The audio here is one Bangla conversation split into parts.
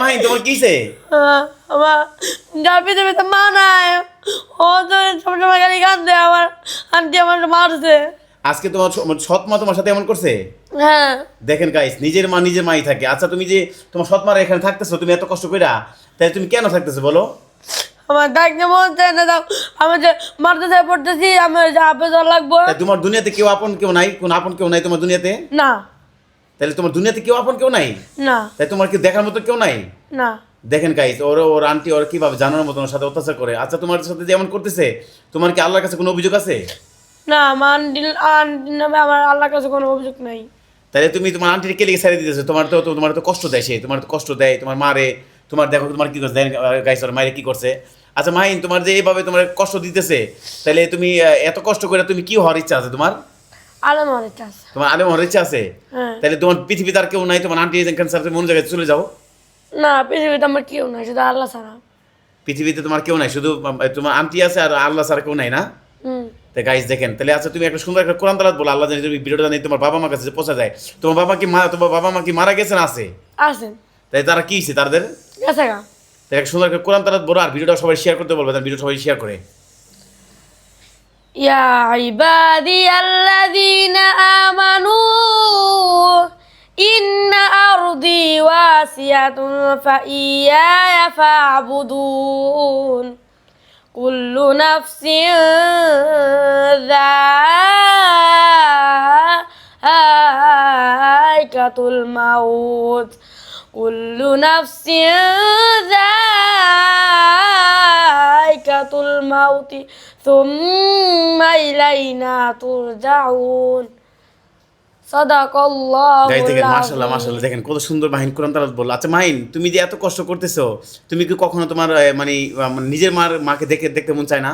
মাহিন তোমার কিসে? আমার যার পৃথিবীতে মা নাই, ও তো সবসময় খালি কান্দে। আমার আন্টি আমার মারছে। আজকে তোমার সৎ মা তোমার সাথে এমন করছে? হ্যাঁ। দেখেন গাইস, নিজের মা নিজের মাই থাকে। আচ্ছা তুমি যে তোমার সৎ মারা এখানে থাকতেছো, তুমি এত কষ্ট কইরা, তাহলে তুমি কেন থাকতেছো বলো? আমার ডাকতে মন চায় না, দাও আমি যে মারতে চাই পড়তেছি, আমি যে আপে যাওয়া লাগবো তাই তোমার দুনিয়াতে কেউ আপন কেউ নাই? কোন আপন কেউ নাই তোমার দুনিয়াতে? না। তাহলে তোমার দুনিয়াতে কেউ আপন কেউ নাই? না। তাই তোমার কি দেখার মতো কেউ নাই? না। দেখেন গাইস, ওর আন্টি ওর কিভাবে জানার মতো ওর সাথে অত্যাচার করে। আচ্ছা তোমার সাথে যেমন করতেছে, তোমার কি আল্লাহর কাছে কোনো অভিযোগ আছে? না, আমার আন্টির নামে আমার আল্লাহর কাছে কোনো অভিযোগ নাই। তাহলে তুমি তোমার আন্টির কে লিখে ছেড়ে দিতেছো? তোমার তো কষ্ট দেয় সে, তোমার তো কষ্ট দেয়, তোমার মারে, তোমার দেখো তোমার কি করছে গাইস, ওর মায়ের কি করছে। আচ্ছা মাহিন, তোমার যে এইভাবে তোমার কষ্ট দিতেছে, তাহলে তুমি এত কষ্ট করে তুমি কি হওয়ার ইচ্ছা আছে তোমার? আলম আমার ইচ্ছা আছে। তোমার আলেম হওয়ার ইচ্ছা আছে? হ্যাঁ। তাহলে তোমার পৃথিবীতে আর কেউ নাই? তোমার আন্টি ক্যান্সার, তুমি অন্য জায়গায় চলে যাও। না, পৃথিবীতে আমার কেউ নাই, শুধু আল্লাহ ছাড়া। পৃথিবীতে তোমার কেউ নাই, শুধু তোমার আন্টি আছে আর আল্লাহ ছাড়া কেউ নাই না? হুম। তো গাইস দেখেন, তাহলে আচ্ছা তুমি একটা সুন্দর একটা কোরআন তালাত বলো, আল্লাহ জানি তুমি ভিডিওটা জানি তোমার বাবা মার কাছে পৌঁছা যায়। তোমার বাবা মা কি মারা গেছে না আছে? আছেন। তাই তারা কি হয়েছে তাদের? গেছে গা। তাই একটা সুন্দর একটা কোরআন তালাত বলো, আর ভিডিওটা সবাই শেয়ার করতে বলবে, তার ভিডিও সবাই শেয়ার করে। ইয়া ইবাদিয়াল্লাযীনা আমানু ইন্না আরদি ওয়াসিয়াতুন ফাইয়ায়া ফা'বুদুন কুল্লু নাফসিন যায়িকাতুল মাউত কুল্লু নাফসিন যায়িকাতুল মাউতি সুম্মা ইলাইনা তুরজাউন। সাদাকাল্লাহুল গাইস দেখেন, আযীম। মাশাআল্লাহ মাশাআল্লাহ, দেখেন কত সুন্দর মাহিন কোরআন তালাত বললো। আচ্ছা মাহিন, তুমি যে এত কষ্ট করতেছো, তুমি কি কখনো তোমার নিজের মাকে দেখতে মন চায় না?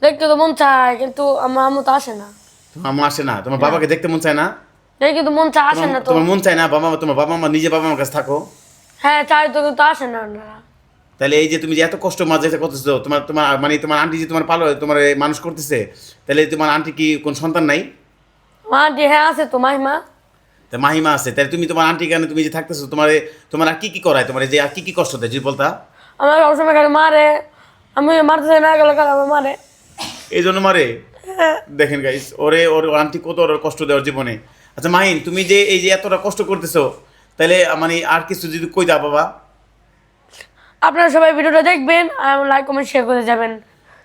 দেখতে তো মন চায়, কিন্তু আমার আম্মু তো আসে না। তোমার মা আসে না? তোমার বাবাকে দেখতে মন চায় না? দেখি তো মন চায়, আসে না তো। তোমার মন চায় না তোমার বাবা মা নিজে বাবা মার কাছে থাকো? হ্যাঁ চাই তো, কিন্তু আসে না ওনারা। তাহলে এই যে তুমি যে এত কষ্ট মাঝে করতেছো, তোমার তোমার তোমার আন্টি যে তোমার তোমার মানুষ করতেছে, তাহলে তোমার আন্টি কি কোন সন্তান নাই? মা আন্টি হ্যাঁ আছে তো, মাহিমা। তা মাহিমা আছে, তাহলে তুমি তোমার আন্টি কেন, তুমি যে থাকতেছো, তোমার আর কি করায়, তোমার যে আর কি কষ্ট দেয় যদি বলতা? আমার সবসময় খালি মারে, আমি মারতে চাই না গেলে খালি আমার মারে। এই জন্য মারে? দেখেন গাইস, ওর আন্টি কত ওর কষ্ট দেওয়ার জীবনে। আচ্ছা মাহিন, তুমি যে এই যে এতটা কষ্ট করতেছো, তাহলে আর কিছু যদি কই দাও বাবা? আপনারা সবাই ভিডিওটা দেখবেন আর লাইক কমেন্ট শেয়ার করে যাবেন।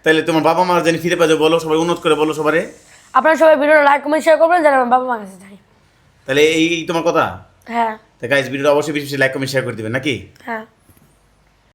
তাহলে তোমার বাবা মা যেন ফিরে পাবে, বলো সবাই উন্নত করে বলো সবারে। আপনারা সবাই ভিডিওটা লাইক কমেন্ট শেয়ার করবেন, যেন আমার বাবা মার কাছে যাই। তাহলে এই তোমার কথা। হ্যাঁ। তা গাইস, ভিডিওটা অবশ্যই বেশি বেশি লাইক কমেন্ট শেয়ার করে দিবেন নাকি? হ্যাঁ।